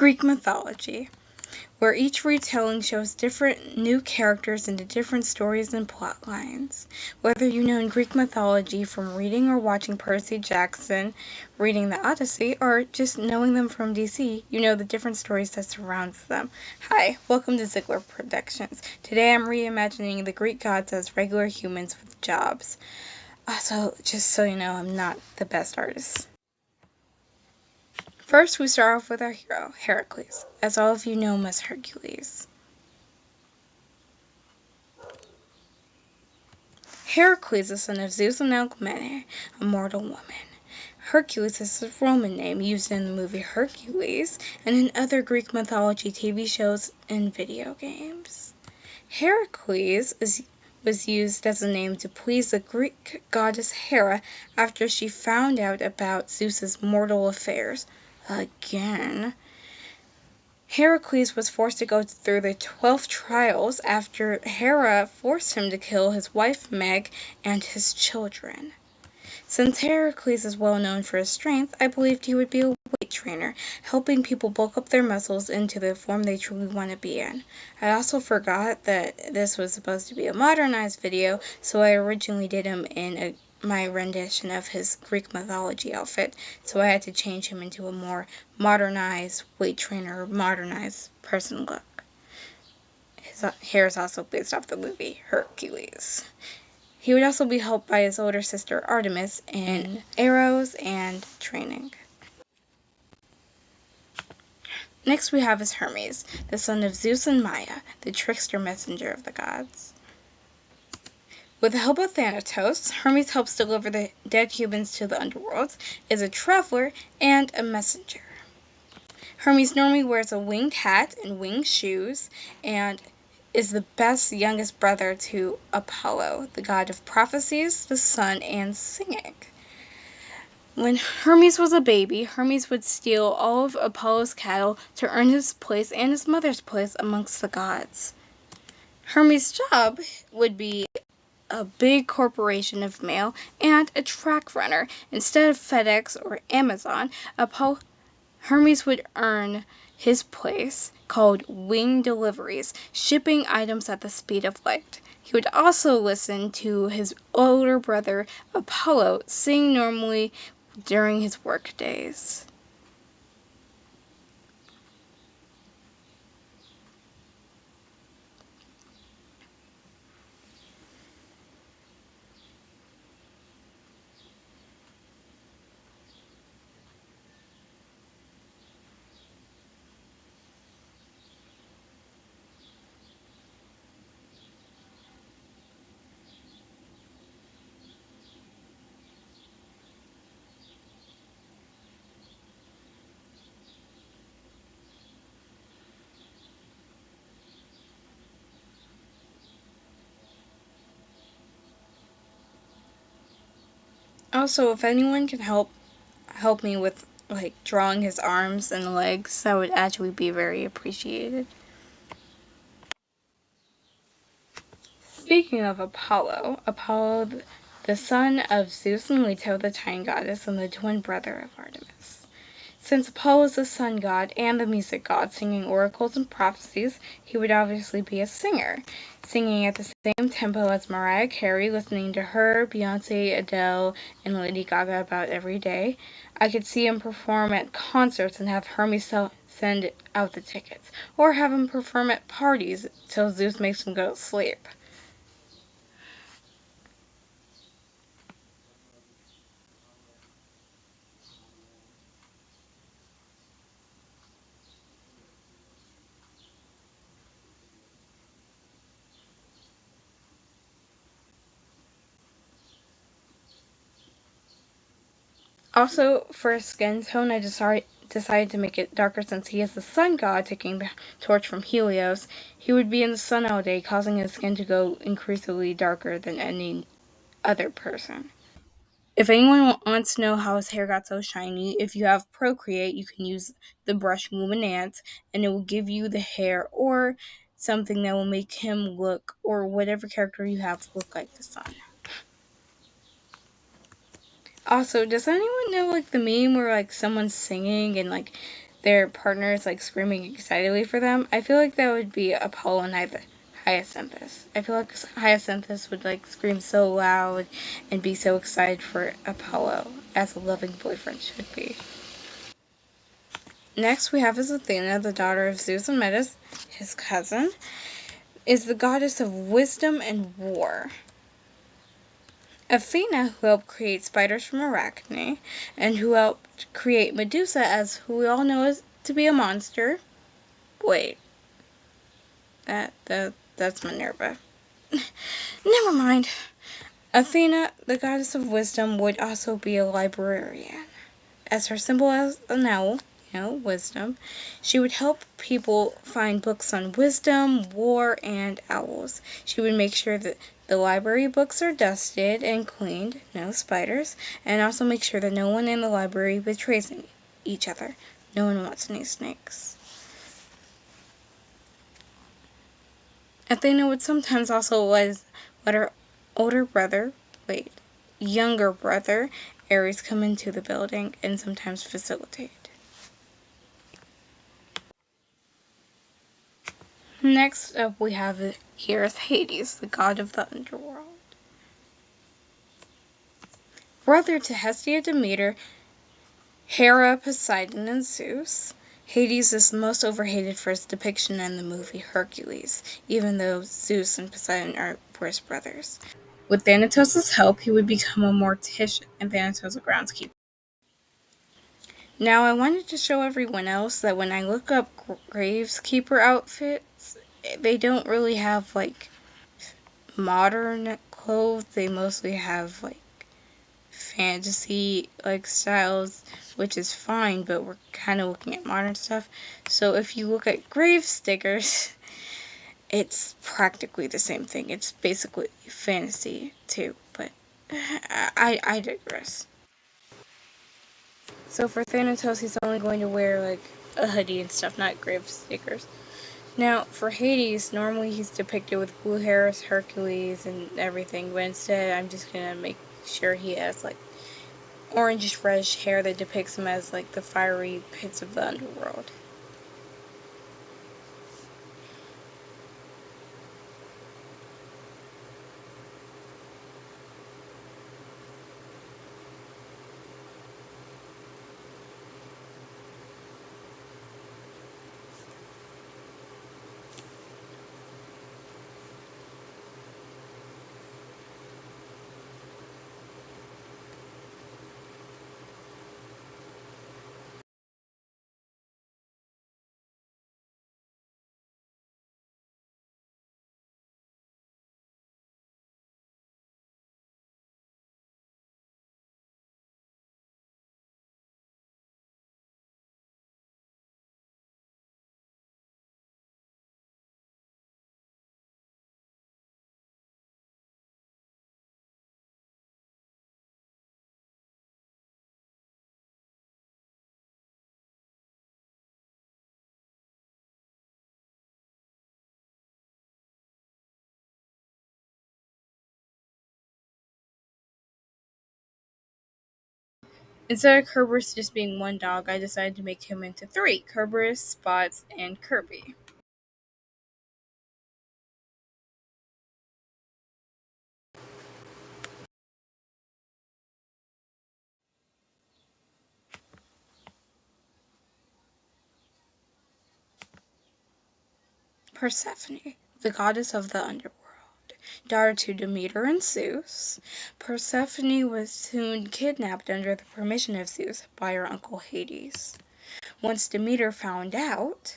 Greek mythology, where each retelling shows different new characters into different stories and plot lines. Whether you know Greek mythology from reading or watching Percy Jackson, reading the Odyssey, or just knowing them from DC, you know the different stories that surround them. Hi, welcome to Ziegler Productions. Today I'm reimagining the Greek gods as regular humans with jobs. Also, just so you know, I'm not the best artist. First, we start off with our hero, Heracles, as all of you know him as Hercules. Heracles is the son of Zeus and Alcmene, a mortal woman. Hercules is a Roman name used in the movie Hercules and in other Greek mythology TV shows and video games. Heracles was used as a name to please the Greek goddess Hera after she found out about Zeus's mortal affairs. Again. Heracles was forced to go through the 12 trials after Hera forced him to kill his wife Meg and his children. Since Heracles is well known for his strength, I believed he would be a weight trainer, helping people bulk up their muscles into the form they truly want to be in. I also forgot that this was supposed to be a modernized video, so I originally did him in my rendition of his Greek mythology outfit, so I had to change him into a more modernized weight trainer, modernized person look. His hair is also based off the movie Hercules. He would also be helped by his older sister Artemis in arrows and training. Next we have is Hermes, the son of Zeus and Maia, the trickster messenger of the gods. With the help of Thanatos, Hermes helps deliver the dead humans to the underworlds, is a traveler, and a messenger. Hermes normally wears a winged hat and winged shoes, and is the best youngest brother to Apollo, the god of prophecies, the sun, and singing. When Hermes was a baby, Hermes would steal all of Apollo's cattle to earn his place and his mother's place amongst the gods. Hermes' job would be a big corporation of mail and a track runner. Instead of FedEx or Amazon, Hermes would earn his place, called wing deliveries, shipping items at the speed of light. He would also listen to his older brother Apollo sing normally during his work days. Also, if anyone can help me with drawing his arms and legs, that would actually be very appreciated. Speaking of Apollo, the son of Zeus and Leto, the time goddess, and the twin brother of Artemis. Since Apollo is the sun god and the music god, singing oracles and prophecies, he would obviously be a singer, singing at the same tempo as Mariah Carey, listening to her, Beyonce, Adele, and Lady Gaga about every day. I could see him perform at concerts and have Hermes send out the tickets, or have him perform at parties till Zeus makes him go to sleep. Also, for his skin tone, I decided to make it darker since he is the sun god taking the torch from Helios. He would be in the sun all day, causing his skin to go increasingly darker than any other person. If anyone wants to know how his hair got so shiny, if you have Procreate, you can use the brush Luminance, and it will give you the hair or something that will make him look, or whatever character you have, look like the sun. Also, does anyone know the meme where someone's singing and their partners like screaming excitedly for them, I feel like that would be Apollo and Hyacinthus. I feel like Hyacinthus would like scream so loud and be so excited for Apollo, as a loving boyfriend should be. Next we have is Athena, the daughter of Zeus and Metis, his cousin, is the goddess of wisdom and war. Athena, who helped create spiders from Arachne, and who helped create Medusa, as who we all know is to be a monster. Wait, that's Minerva. Never mind. Athena, the goddess of wisdom, would also be a librarian. As her symbol as an owl, wisdom, she would help people find books on wisdom, war, and owls. She would make sure that the library books are dusted and cleaned, no spiders, and also make sure that no one in the library betrays each other. No one wants any snakes. Athena would sometimes also let her younger brother, Ares, come into the building and sometimes facilitate. Next up we have here is Hades, the god of the underworld. Brother to Hestia, Demeter, Hera, Poseidon, and Zeus, Hades is most overhated for his depiction in the movie Hercules, even though Zeus and Poseidon are worse brothers. With Thanatos' help, he would become a mortician and Thanatos a groundskeeper. Now I wanted to show everyone else that when I look up graveskeeper outfits, they don't really have like modern clothes. They mostly have like fantasy like styles, which is fine, but we're kind of looking at modern stuff. So if you look at grave stickers, it's practically the same thing. It's basically fantasy too, but I digress. So for Thanatos, he's only going to wear like a hoodie and stuff, not grave stickers. Now for Hades, normally he's depicted with blue hair as Hercules and everything, but instead I'm just gonna make sure he has like orangish reddish hair that depicts him as like the fiery pits of the underworld. Instead of Kerberos just being one dog, I decided to make him into three: Kerberos, Spots, and Kirby. Persephone, the goddess of the underworld. Daughter to Demeter and Zeus, Persephone was soon kidnapped under the permission of Zeus by her uncle Hades. Once Demeter found out,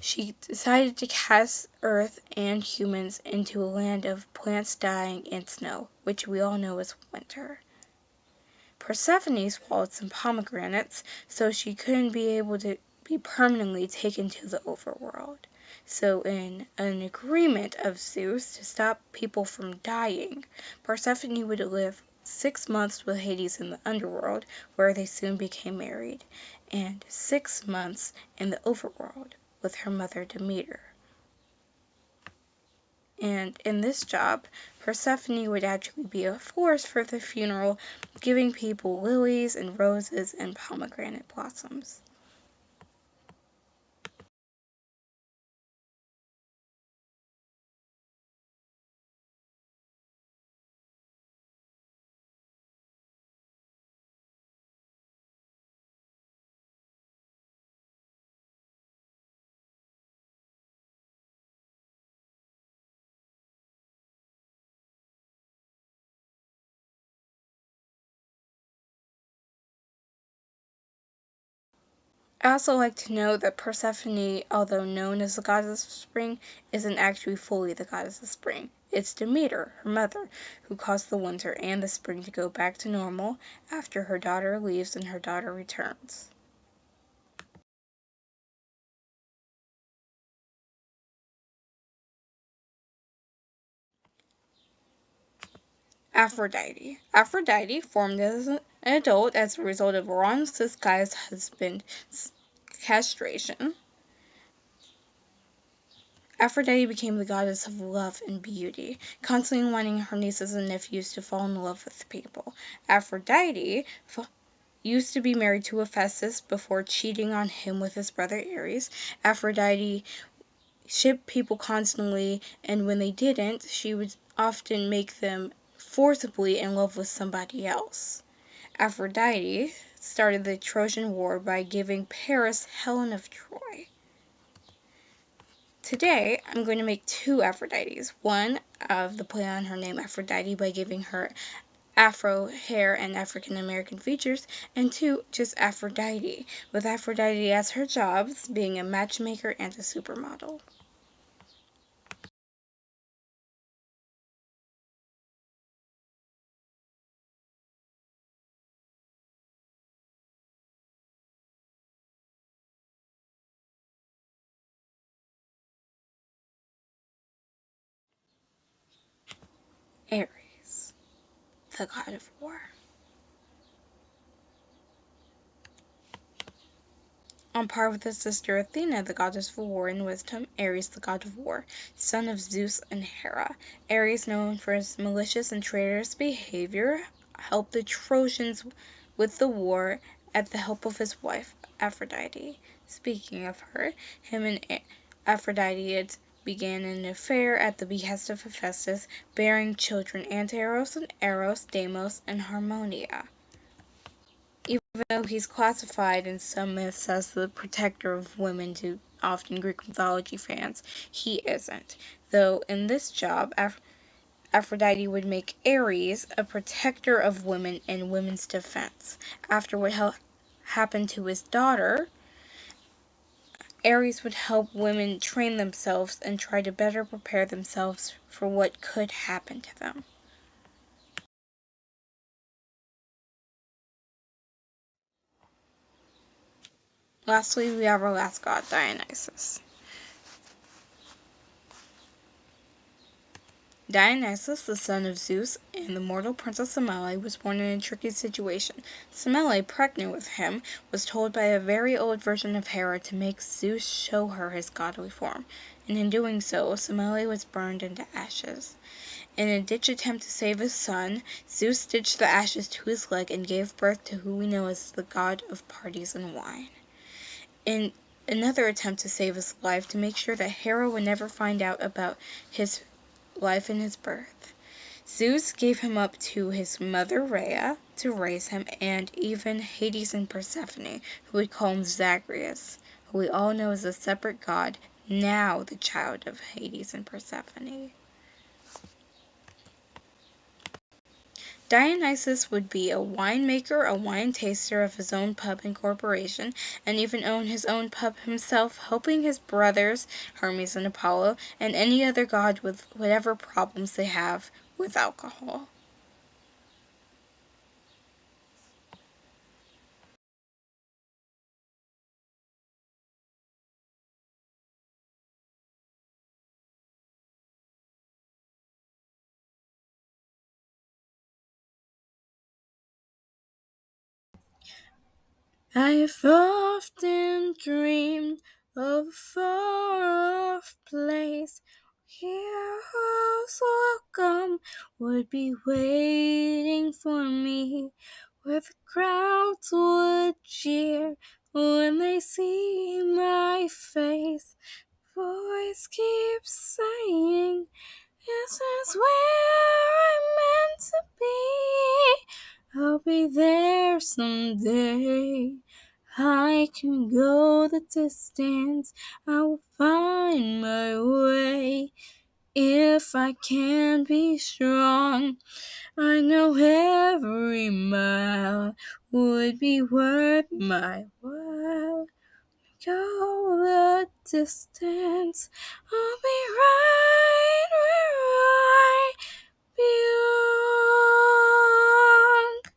she decided to cast Earth and humans into a land of plants dying and snow, which we all know is winter. Persephone swallowed some pomegranates, so she couldn't be able to be permanently taken to the overworld. So in an agreement of Zeus to stop people from dying, Persephone would live 6 months with Hades in the underworld, where they soon became married, and 6 months in the overworld with her mother Demeter. And in this job, Persephone would actually be a florist for the funeral, giving people lilies and roses and pomegranate blossoms. I also like to note that Persephone, although known as the goddess of spring, isn't actually fully the goddess of spring. It's Demeter, her mother, who caused the winter and the spring to go back to normal after her daughter leaves and her daughter returns. Aphrodite. Aphrodite formed as an adult as a result of Uranus' Gaia's husband's castration. Aphrodite became the goddess of love and beauty, constantly wanting her nieces and nephews to fall in love with people. Aphrodite used to be married to Hephaestus before cheating on him with his brother Ares. Aphrodite shipped people constantly, and when they didn't, she would often make them forcibly in love with somebody else. Aphrodite started the Trojan War by giving Paris Helen of Troy. Today, I'm going to make two Aphrodites. One of the play on her name Aphrodite by giving her Afro hair and African American features, and two, just Aphrodite, with Aphrodite as her jobs being a matchmaker and a supermodel. Ares, the god of war. On par with his sister Athena, the goddess of war and wisdom, Ares, the god of war, son of Zeus and Hera. Ares, known for his malicious and traitorous behavior, helped the Trojans with the war at the help of his wife, Aphrodite. Speaking of her, him and Aphrodite began an affair at the behest of Hephaestus, bearing children Anteros and Eros, Deimos, and Harmonia. Even though he's classified in some myths as the protector of women to often Greek mythology fans, he isn't. Though in this job, Aphrodite would make Ares a protector of women and women's defense. After what happened to his daughter, Ares would help women train themselves and try to better prepare themselves for what could happen to them. Lastly, we have our last god, Dionysus. Dionysus, the son of Zeus and the mortal princess Semele, was born in a tricky situation. Semele, pregnant with him, was told by a very old version of Hera to make Zeus show her his godly form, and in doing so, Semele was burned into ashes. In a ditch attempt to save his son, Zeus stitched the ashes to his leg and gave birth to who we know as the god of parties and wine. In another attempt to save his life, to make sure that Hera would never find out about his life and his birth, Zeus gave him up to his mother Rhea to raise him, and even Hades and Persephone, who would call him Zagreus, who we all know as a separate god, now the child of Hades and Persephone. Dionysus would be a winemaker, a wine taster of his own pub and corporation, and even own his own pub himself, helping his brothers, Hermes and Apollo, and any other god with whatever problems they have with alcohol. I've often dreamed of a far-off place where heroes welcome would be waiting for me, where the crowds would cheer when they see my face. Voice keeps saying, "This is where I'm meant to be. I'll be there someday. I can go the distance. I will find my way. If I can be strong, I know every mile would be worth my while." distance. Oh,